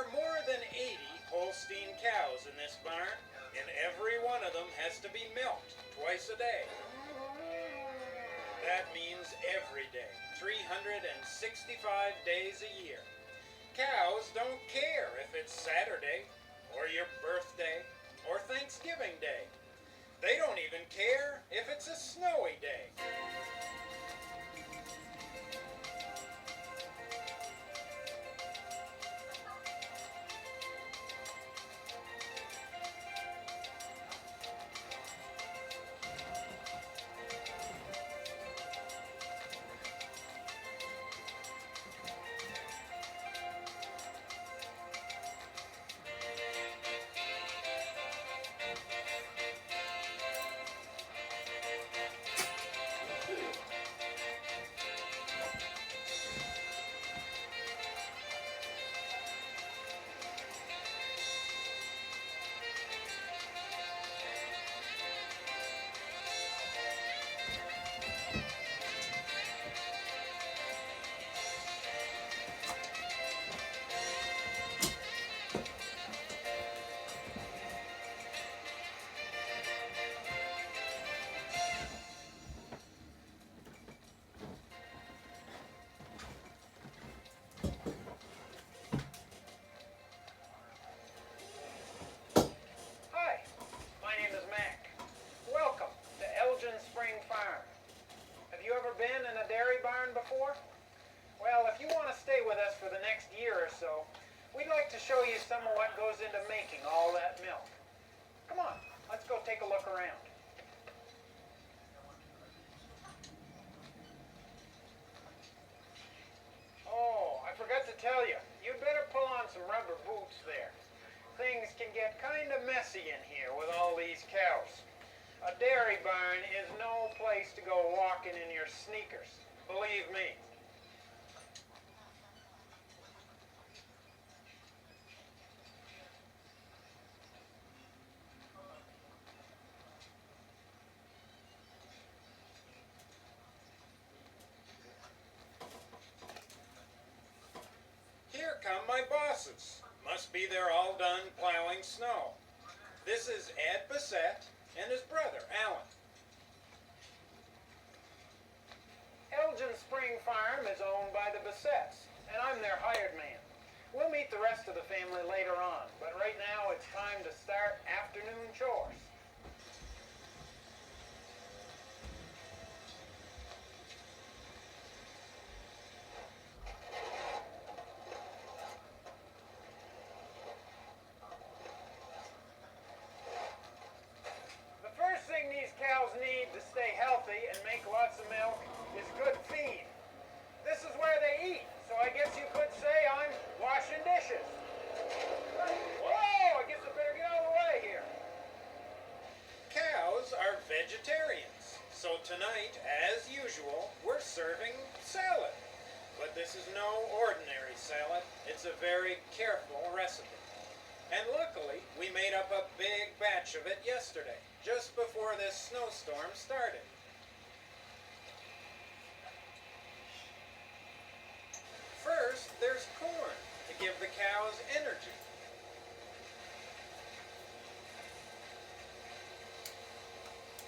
are more than 80 Holstein cows in this barn, and every one of them has to be milked twice a day. That means every day, 365 days a year. Cows don't care if it's Saturday, or your birthday, or Thanksgiving Day. They don't even care if it's a snowy day. Been in a dairy barn before? Well, if you want to stay with us for the next year or so, we'd like to show you some of what goes into making all that milk. Come on, let's go take a look around. Oh, I forgot to tell you, you'd better pull on some rubber boots there. Things can get kind of messy in here with all these cows. A dairy barn is no place to go walking in your sneakers, believe me. Here come my bosses. Must be they're all done plowing snow. This is Ed Bissett and his brother, Alan. Elgin Spring Farm is owned by the Bissetts, and I'm their hired man. We'll meet the rest of the family later on, but right now it's time to start afternoon chores. Need to stay healthy and make lots of milk is good feed. This is where they eat, so I guess you could say I'm washing dishes. Whoa, I guess I better get out of the way here. Cows are vegetarians, so tonight, as usual, we're serving salad. But this is no ordinary salad. It's a very careful recipe. And luckily, we made up a big batch of it yesterday, just before this snowstorm started. First, there's corn to give the cows energy.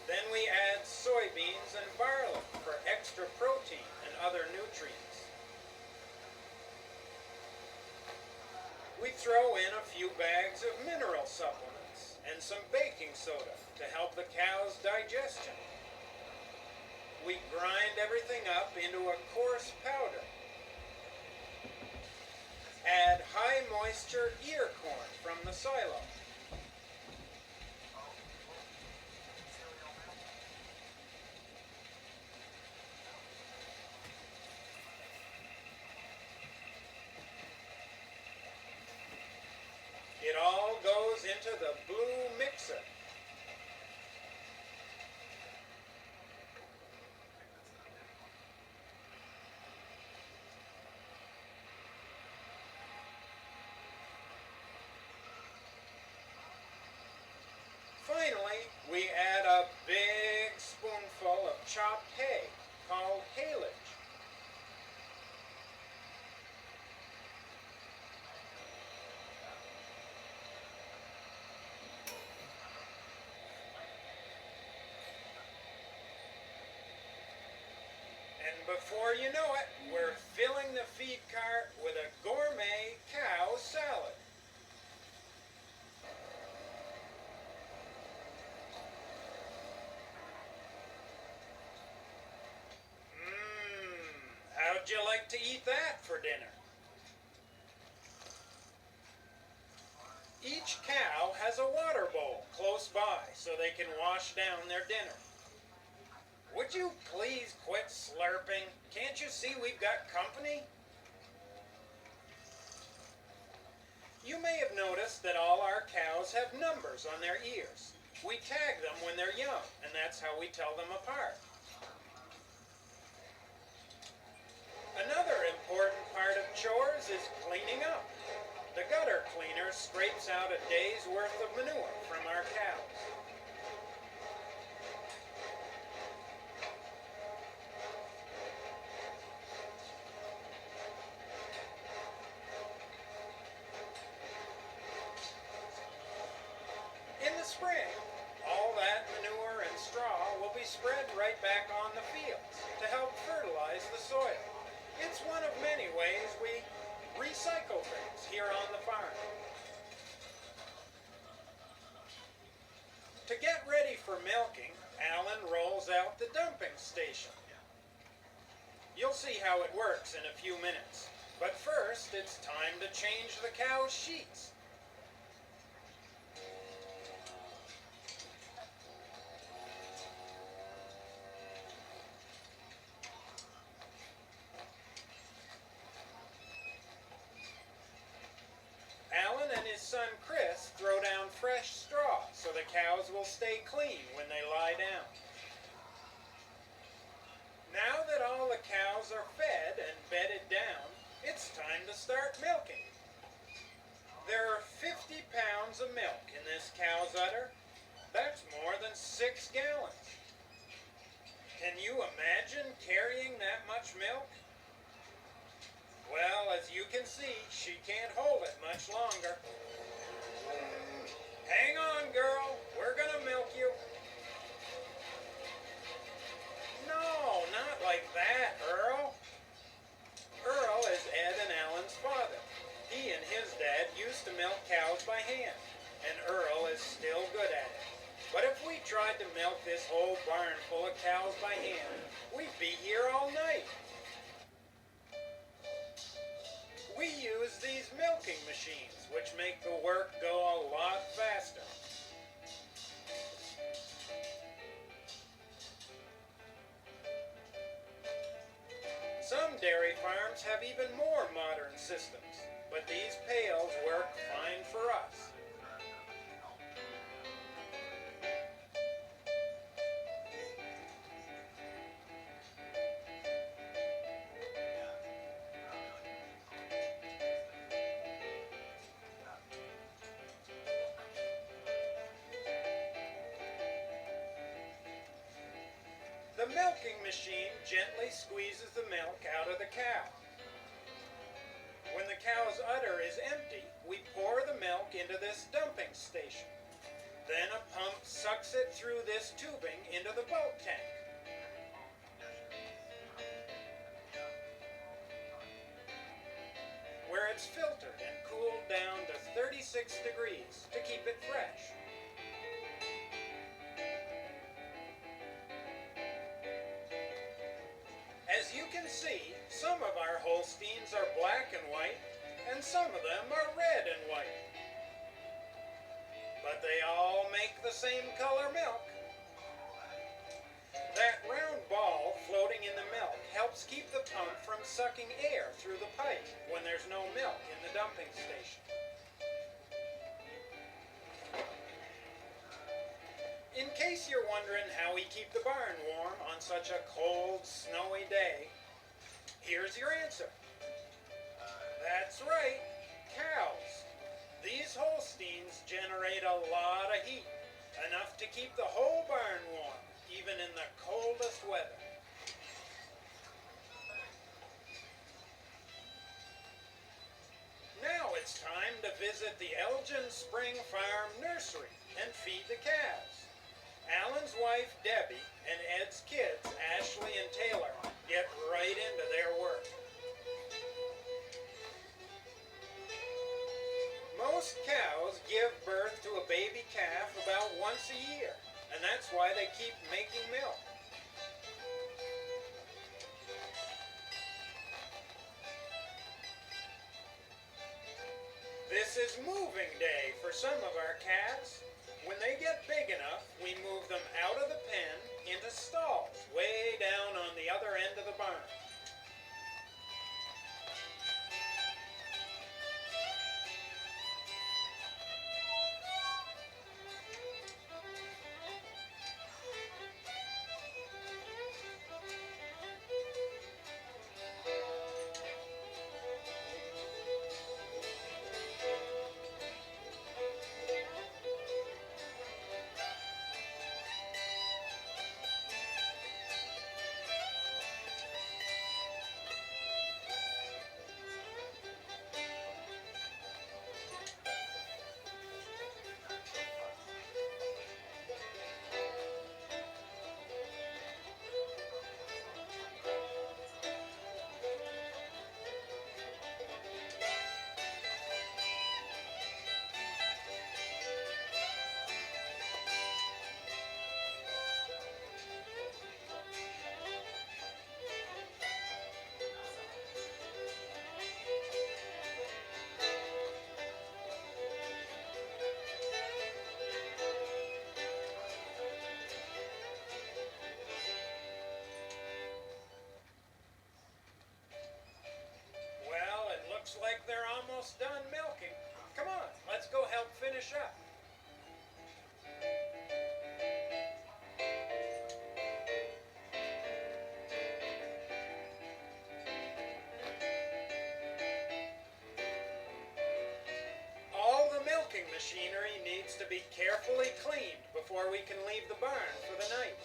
Then we add soybeans and barley for extra protein and other nutrients. We throw in a few bags of mineral supplements and some baking soda to help the cow's digestion. We grind everything up into a coarse powder. Add high moisture ear corn from the silo. It all goes into the blue mixer. Finally, we add a big spoonful of chopped hay called haylage. Before you know it, we're filling the feed cart with a gourmet cow salad. How'd you like to eat that for dinner? Each cow has a water bowl close by so they can wash down their dinner. Would you please quit slurping? Can't you see we've got company? You may have noticed that all our cows have numbers on their ears. We tag them when they're young, and that's how we tell them apart. Another important part of chores is cleaning up. The gutter cleaner scrapes out a day's worth of manure from our cows. In the spring, all that manure and straw will be spread right back on the fields to help fertilize the soil. It's one of many ways we recycle things here on the farm. To get ready for milking, Alan rolls out the dumping station. You'll see how it works in a few minutes. But first, it's time to change the cow's sheets. Alan and his son Chris throw down fresh straw so the cows will stay clean when they lie down. Now that all the cows are fed and bedded down, it's time to start milking. There are 50 pounds of milk in this cow's udder. That's more than 6 gallons. Can you imagine carrying that much milk? Well, as you can see, she can't hold it much longer. Hang on, girl. We're gonna milk you. No, not like that, Earl. Earl is Ed and Alan's father. He and his dad used to milk cows by hand, and Earl is still good at it. But if we tried to milk this whole barn full of cows by hand, we'd be here all night. We use these milking machines, which make the work go a lot faster. Some dairy farms have even more modern systems, but these pails work fine for us. The milking machine gently squeezes the milk out of the cow. When the cow's udder is empty, we pour the milk into this dumping station. Then a pump sucks it through this tubing into the bulk tank. Where it's filtered and cooled down to 36 degrees to keep it fresh. As you can see, some of our Holsteins are black and white, and some of them are red and white. But they all make the same color milk. That round ball floating in the milk helps keep the pump from sucking air through the pipe when there's no milk in the dumping station. In case you're wondering how we keep the barn warm on such a cold, snowy day, here's your answer. That's right, cows. These Holsteins generate a lot of heat, enough to keep the whole barn warm, even in the coldest weather. Now it's time to visit the Elgin Spring Farm Nursery and feed the calves. Alan's wife, Debbie, and Ed's kids, Ashley and Taylor, get right is moving day for some of our cats. When they get big enough, we move them out of the pen into stalls way down on the other end of the barn. Looks like they're almost done milking. Come on, let's go help finish up. All the milking machinery needs to be carefully cleaned before we can leave the barn for the night.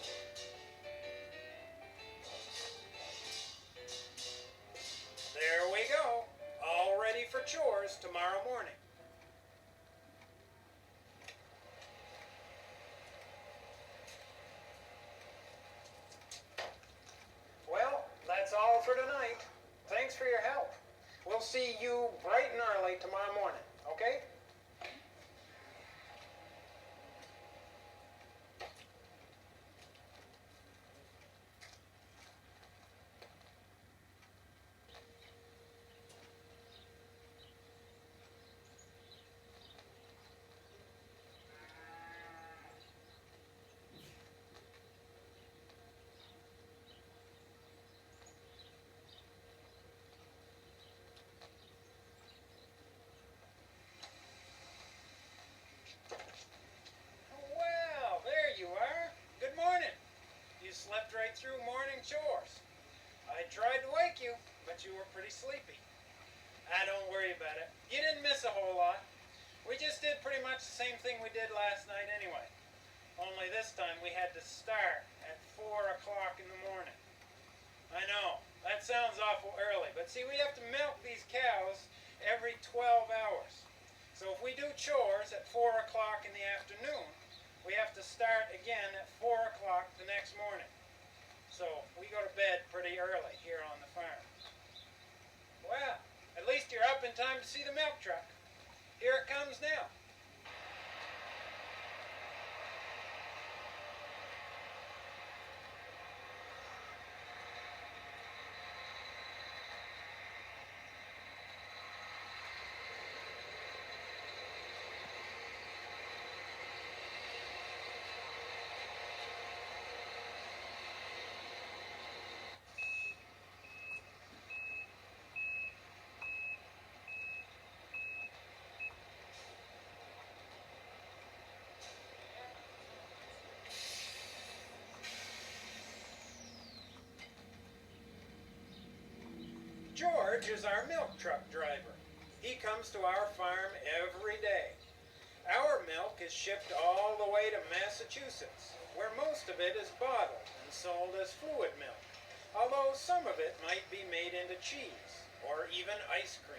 There we go. All ready for chores tomorrow morning. Well, that's all for tonight. Thanks for your help. We'll see you bright and early tomorrow morning, okay? Slept right through morning chores. I tried to wake you, but you were pretty sleepy. Don't worry about it. You didn't miss a whole lot. We just did pretty much the same thing we did last night anyway. Only this time we had to start at 4 o'clock in the morning. I know, that sounds awful early, but see, we have to milk these cows every 12 hours. So if we do chores at 4 o'clock in the afternoon, we have to start again at 4 o'clock the next morning. So we go to bed pretty early here on the farm. Well, at least you're up in time to see the milk truck. Here it comes now. George is our milk truck driver. He comes to our farm every day. Our milk is shipped all the way to Massachusetts, where most of it is bottled and sold as fluid milk, although some of it might be made into cheese or even ice cream.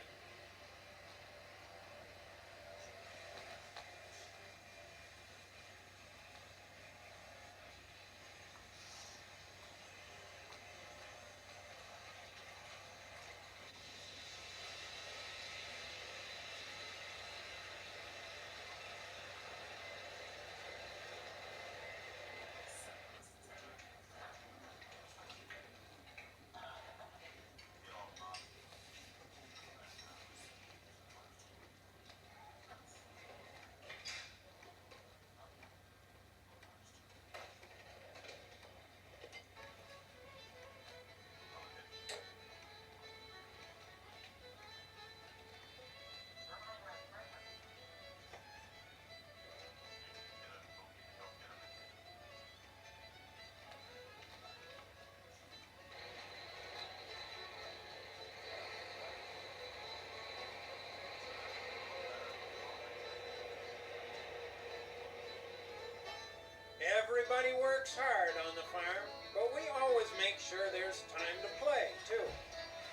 Everybody works hard on the farm, but we always make sure there's time to play, too.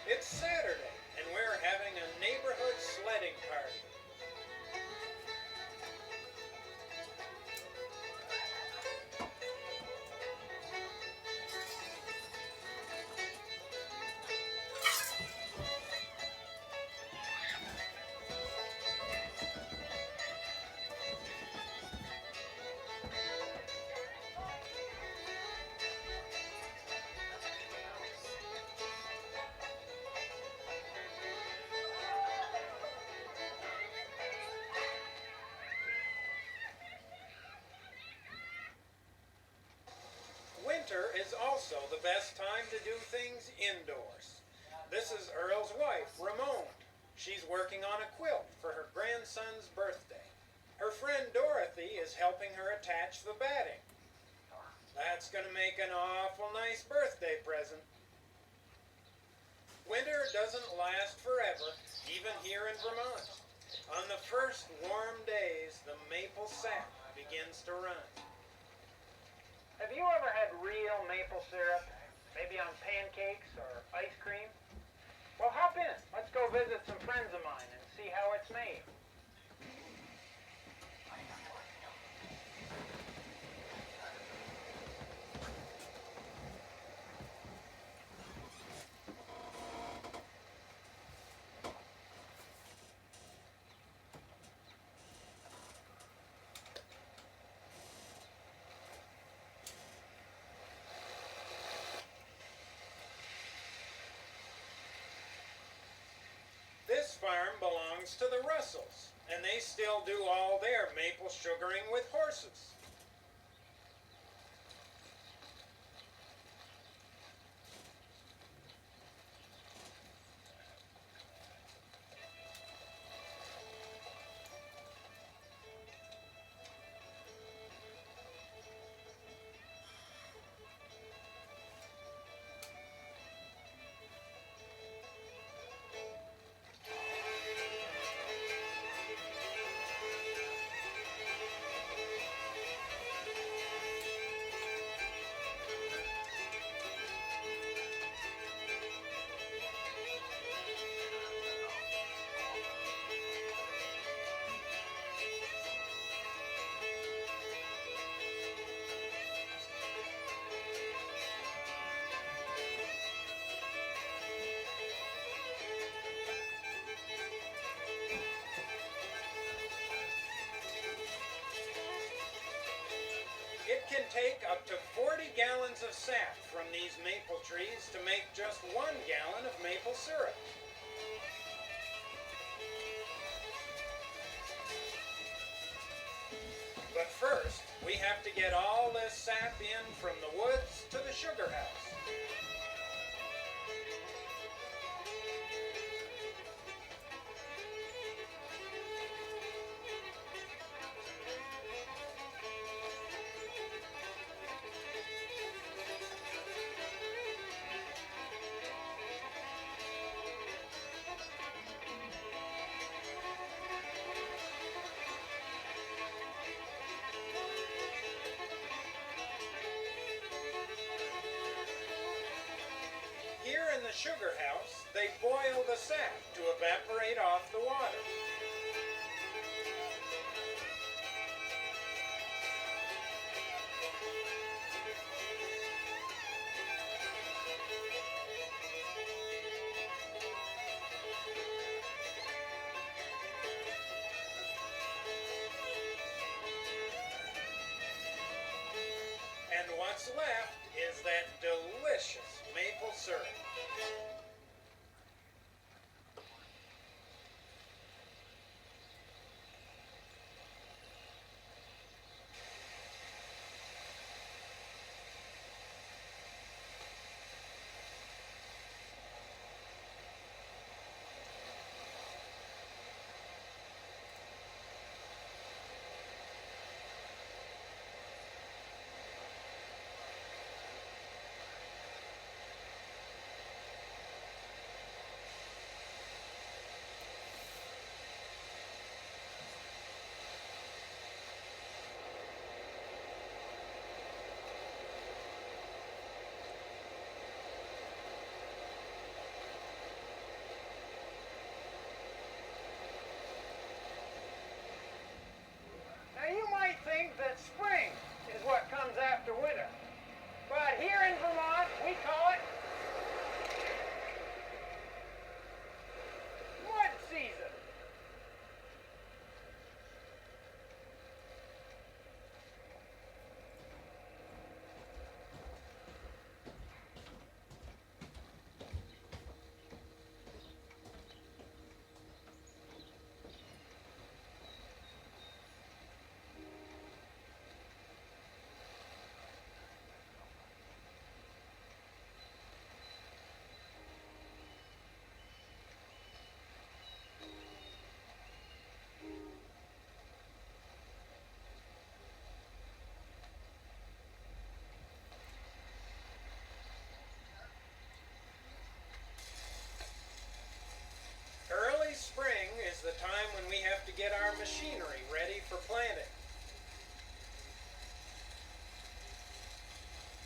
It's Saturday, and we're having a neighborhood sledding party. Winter is also the best time to do things indoors. This is Earl's wife, Ramon. She's working on a quilt for her grandson's birthday. Her friend Dorothy is helping her attach the batting. That's going to make an awful nice birthday present. Winter doesn't last forever, even here in Vermont. On the first warm days, the maple sap begins to run. Have you ever had real maple syrup? Maybe on pancakes or ice cream? Well, hop in. Let's go visit some friends of mine and see how it's made. This farm belongs to the Russells, and they still do all their maple sugaring with horses. It can take up to 40 gallons of sap from these maple trees to make just 1 gallon of maple syrup. But first, we have to get all this sap in from the woods to the sugar house. Here in the sugar house, they boil the sap to evaporate off the water. And what's left is that delicious maple syrup. get our machinery ready for planting.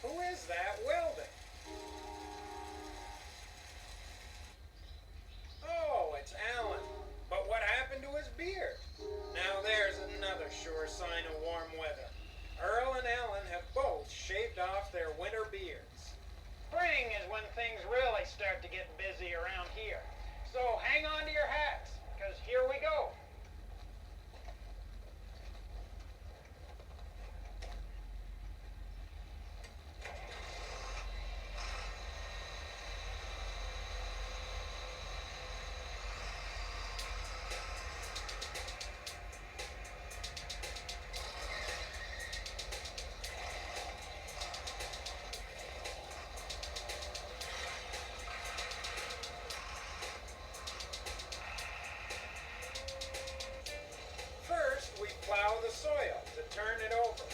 Who is that welding? Oh, it's Alan. But what happened to his beard? Now there's another sure sign of warm weather. Earl and Alan have both shaved off their winter beards. Spring is when things really start to get busy around here. So hang on to your hats, because here we go. First, we plow the soil to turn it over.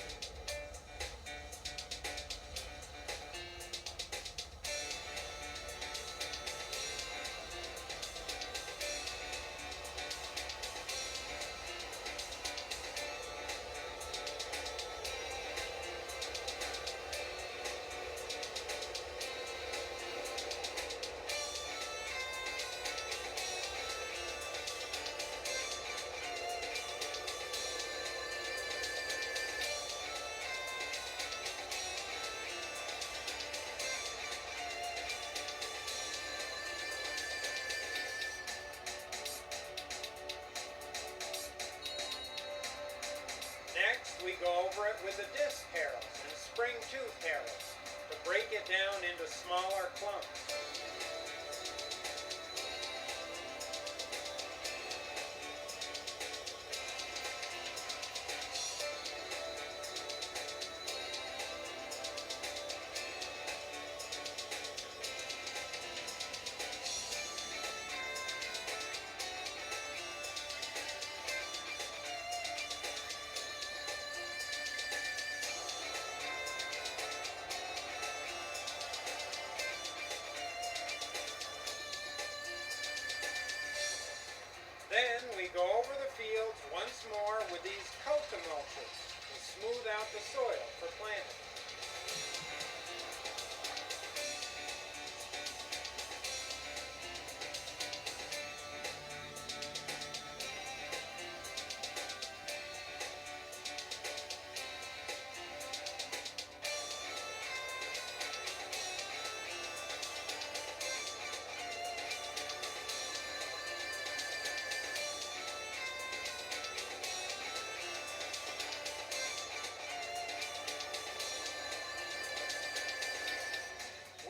Next, we go over it with the disc harrows and spring tooth harrows to break it down into smaller clumps. Then we go over the fields once more with these mulches to smooth out the soil for planting.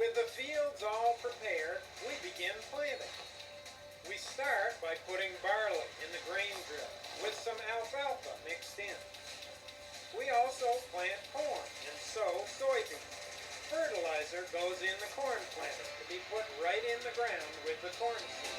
With the fields all prepared, we begin planting. We start by putting barley in the grain drill with some alfalfa mixed in. We also plant corn and sow soybeans. Fertilizer goes in the corn planter to be put right in the ground with the corn seed.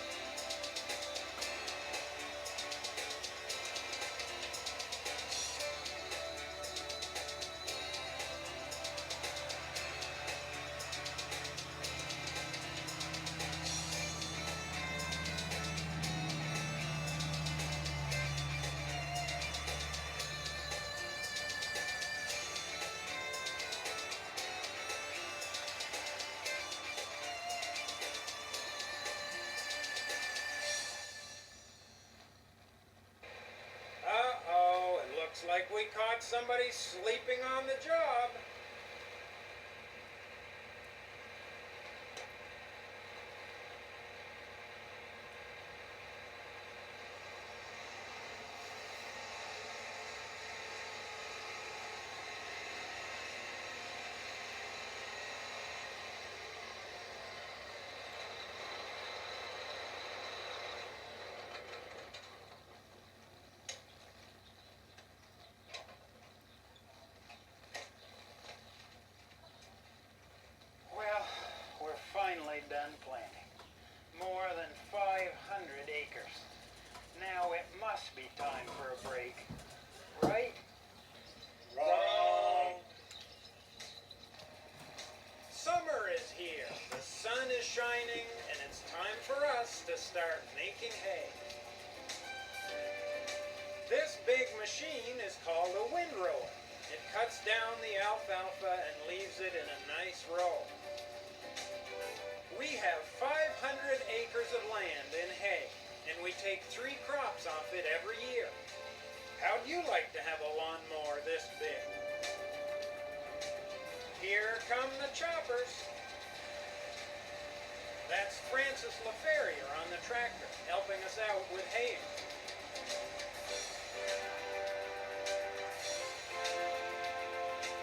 Looks like we caught somebody sleeping on the job. Finally done planting. More than 500 acres. Now it must be time for a break. Right? Wrong. Summer is here. The sun is shining, and it's time for us to start making hay. This big machine is called a windrower. It cuts down the alfalfa and leaves it in a nice row. We have 500 acres of land in hay, and we take 3 crops off it every year. How'd you like to have a lawnmower this big? Here come the choppers. That's Francis LaFerrier on the tractor, helping us out with haying.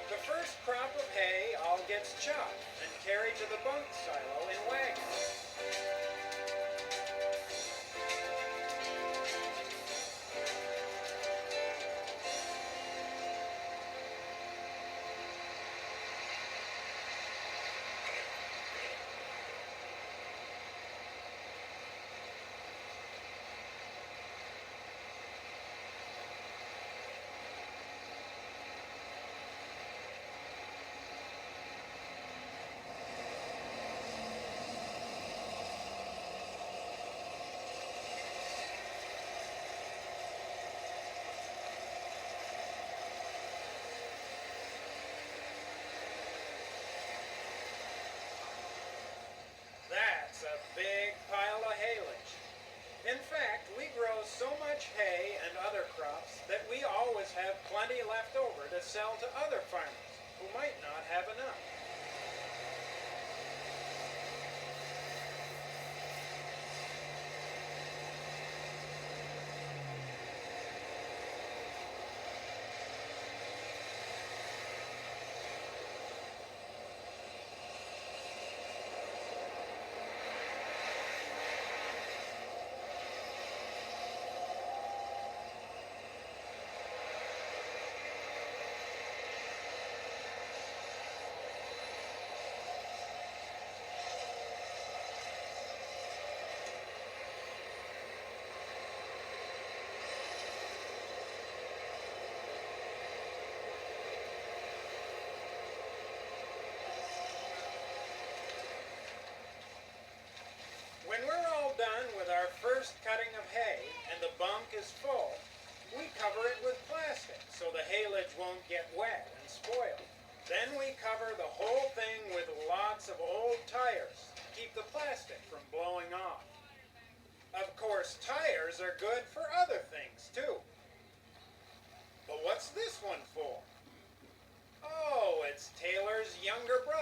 The first crop of hay all gets chopped and carried to the bunk silo in wagons. That's a big pile of haylage. In fact, we grow so much hay and other crops that we always have plenty left over to sell to other farmers who might not have enough. When we're all done with our first cutting of hay and the bunk is full, we cover it with plastic so the haylage won't get wet and spoil. Then we cover the whole thing with lots of old tires to keep the plastic from blowing off. Of course, tires are good for other things too. But what's this one for? Oh, it's Taylor's younger brother.